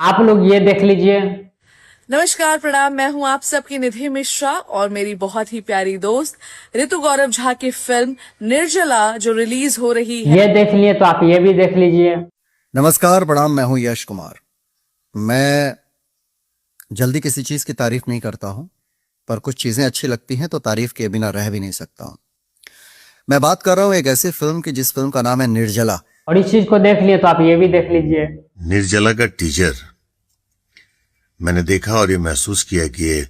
आप लोग ये देख लीजिए। नमस्कार, प्रणाम। मैं हूं आप सबकी निधि मिश्रा और मेरी बहुत ही प्यारी दोस्त ऋतु गौरव झा की फिल्म निर्जला जो रिलीज हो रही है। ये देख लिए तो आप ये भी देख लीजिए। नमस्कार, प्रणाम। मैं हूं यश कुमार। मैं जल्दी किसी चीज की तारीफ नहीं करता हूं, पर कुछ चीजें अच्छी लगती हैं तो तारीफ के बिना रह भी नहीं सकता हूं। मैं बात कर रहा हूं एक ऐसी फिल्म की जिस फिल्म का नाम है निर्जला। और इस चीज को देख लिए तो आप ये भी देख लीजिए। निर्जला का टीजर मैंने देखा और ये महसूस किया कि ये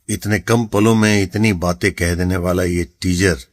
इतने कम पलों में इतनी बातें कह देने वाला ये टीजर।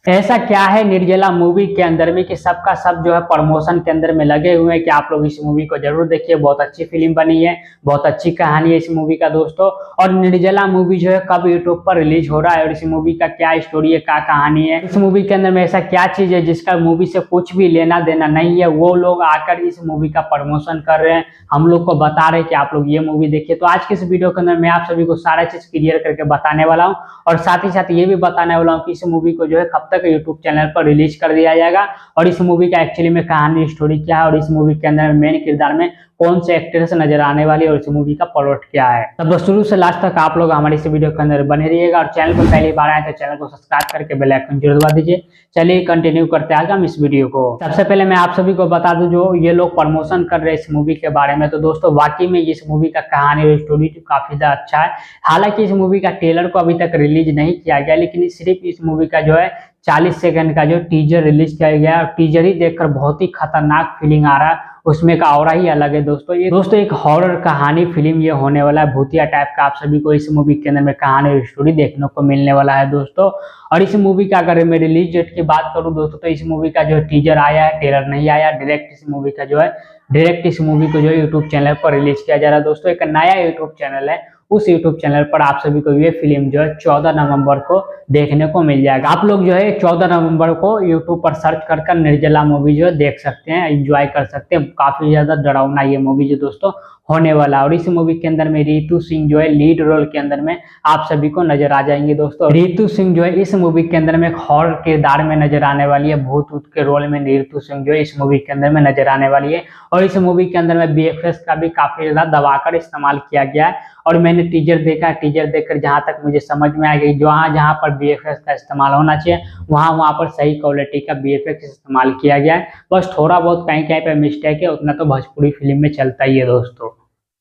ऐसा क्या है निर्जला मूवी के अंदर में कि सबका सब जो है प्रमोशन के अंदर में लगे हुए हैं कि आप लोग इस मूवी को जरूर देखिए। बहुत अच्छी फिल्म बनी है, बहुत अच्छी कहानी है इस मूवी का दोस्तों। और निर्जला मूवी जो है कब यूट्यूब पर रिलीज हो रहा है और इस मूवी का क्या स्टोरी है, क्या कहानी है, इस मूवी के अंदर में ऐसा क्या चीज है जिसका मूवी से कुछ भी लेना देना नहीं है, वो लोग आकर इस मूवी का प्रमोशन कर रहे हैं, हम लोग को बता रहे हैं कि आप लोग ये मूवी देखिए। तो आज के इस वीडियो के अंदर मैं आप सभी को सारा चीज क्लियर करके बताने वाला हूँ और साथ ही साथ ये भी बताने वाला हूँ कि इस मूवी को जो है कब तक यूट्यूब चैनल पर रिलीज कर दिया जाएगा और इस मूवी का एक्चुअली में कहानी स्टोरी क्या है और इस मूवी के अंदर मेन किरदार में कौन से एक्ट्रेस नजर आने वाली है और इस मूवी का प्लॉट क्या है। तब शुरू से लास्ट तक आप लोग हमारे इस वीडियो के अंदर बने रहिएगा और चैनल पर पहली बार आए तो चैनल को सब्सक्राइब करके बेल आइकन जरूर दबा दीजिए। चलिए कंटिन्यू करते हैं हम इस वीडियो को। सबसे पहले मैं आप सभी को बता दूं जो ये लोग प्रमोशन कर रहे हैं इस मूवी के बारे में, तो दोस्तों वाकई में इस मूवी का कहानी और स्टोरी काफी ज्यादा अच्छा है। हालांकि इस मूवी का ट्रेलर को अभी तक रिलीज नहीं किया गया, लेकिन सिर्फ इस मूवी का जो है 40 सेकंड का जो टीजर रिलीज किया गया है और टीजर ही देखकर बहुत ही खतरनाक फीलिंग आ रहा है, उसमें का और ही अलग है दोस्तों। ये दोस्तों एक हॉरर कहानी फिल्म ये होने वाला है, भूतिया टाइप का। आप सभी को इस मूवी के अंदर में कहानी और स्टोरी देखने को मिलने वाला है दोस्तों। और इस मूवी का अगर मैं रिलीज डेट की बात करूं दोस्तों तो इस मूवी का जो टीजर आया है, ट्रेलर नहीं आया, डायरेक्ट इस मूवी का जो है डायरेक्ट इस मूवी को जो है यूट्यूब चैनल पर रिलीज किया जा रहा है दोस्तों। एक नया यूट्यूब चैनल है, उस यूट्यूब चैनल पर आप सभी को ये फिल्म जो है 14 नवंबर को देखने को मिल जाएगा। आप लोग जो है 14 नवंबर को यूट्यूब पर सर्च कर निर्जला मूवी जो है देख सकते हैं, एंजॉय कर सकते हैं। काफी ज्यादा डरावना ये मूवी जो दोस्तों होने वाला। और इस मूवी के अंदर में रितु सिंह जो है लीड रोल के अंदर में आप सभी को नजर आ जाएंगे दोस्तों। रितु सिंह जो है इस मूवी के अंदर में एक हॉरर किरदार में नजर आने वाली है, भूत ऊत के रोल में रितु सिंह जो है इस मूवी के अंदर में नजर आने वाली है। और इस मूवी के अंदर में बीएफएक्स का भी काफी ज्यादा दबाकर इस्तेमाल किया गया है। और मैंने टीजर देखा, टीजर देखकर जहां तक मुझे समझ में आ गई, जहां जहां पर बीएफएक्स का इस्तेमाल होना चाहिए वहां पर सही क्वालिटी का बीएफएक्स इस्तेमाल किया गया है। बस थोड़ा बहुत कहीं कहीं पे मिस्टेक है, उतना तो भोजपुरी फिल्म में चलता ही है दोस्तों।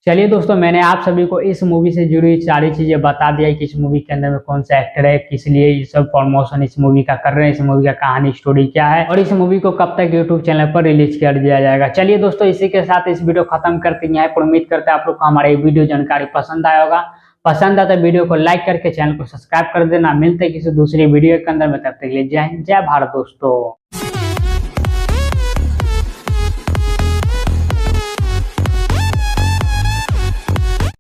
चलिए दोस्तों, मैंने आप सभी को इस मूवी से जुड़ी सारी चीजें बता दिया कि इस मूवी के अंदर में कौन सा एक्टर है, किस लिए ये सब प्रमोशन इस मूवी का कर रहे हैं, इस मूवी का कहानी स्टोरी क्या है और इस मूवी को कब तक यूट्यूब चैनल पर रिलीज कर दिया जाएगा। चलिए दोस्तों, इसी के साथ इस वीडियो खत्म करते हैं। यहाँ पर उम्मीद करते हैं आप लोग को हमारा ये वीडियो जानकारी पसंद आया होगा। पसंद आता है वीडियो को लाइक करके चैनल को सब्सक्राइब कर देना। मिलते हैं किसी दूसरी वीडियो के अंदर में, तब तक के लिए जय हिंद, जय भारत दोस्तों।